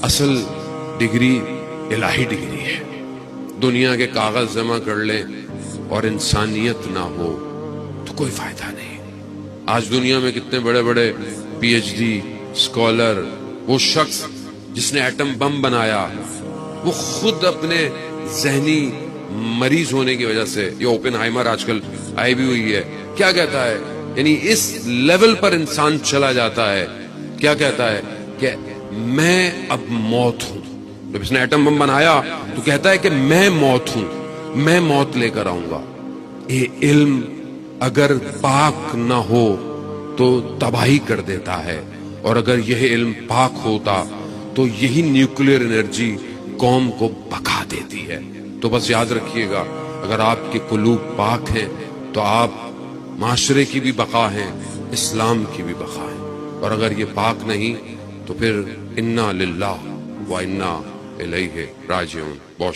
اصل ڈگری الہی ڈگری ہے. دنیا کے کاغذ جمع کر لیں اور انسانیت نہ ہو تو کوئی فائدہ نہیں. آج دنیا میں کتنے بڑے بڑے پی ایچ ڈی اسکالر، وہ شخص جس نے ایٹم بم بنایا، وہ خود اپنے ذہنی مریض ہونے کی وجہ سے، یہ اوپن ہائمر آج کل آئی بھی ہوئی ہے، کیا کہتا ہے، یعنی اس لیول پر انسان چلا جاتا ہے، کیا کہتا ہے کہ میں اب موت ہوں. جب اس نے ایٹم بم بنایا تو کہتا ہے کہ میں موت ہوں، میں موت لے کر آؤں گا. یہ علم اگر پاک نہ ہو تو تباہی کر دیتا ہے، اور اگر یہ علم پاک ہوتا تو یہی نیوکلیر انرجی قوم کو بقا دیتی ہے. تو بس یاد رکھیے گا، اگر آپ کے قلوب پاک ہیں تو آپ معاشرے کی بھی بقا ہیں، اسلام کی بھی بقا ہیں. اور اگر یہ پاک نہیں تو پھر انا للہ و انا الیہ راجعون. بہت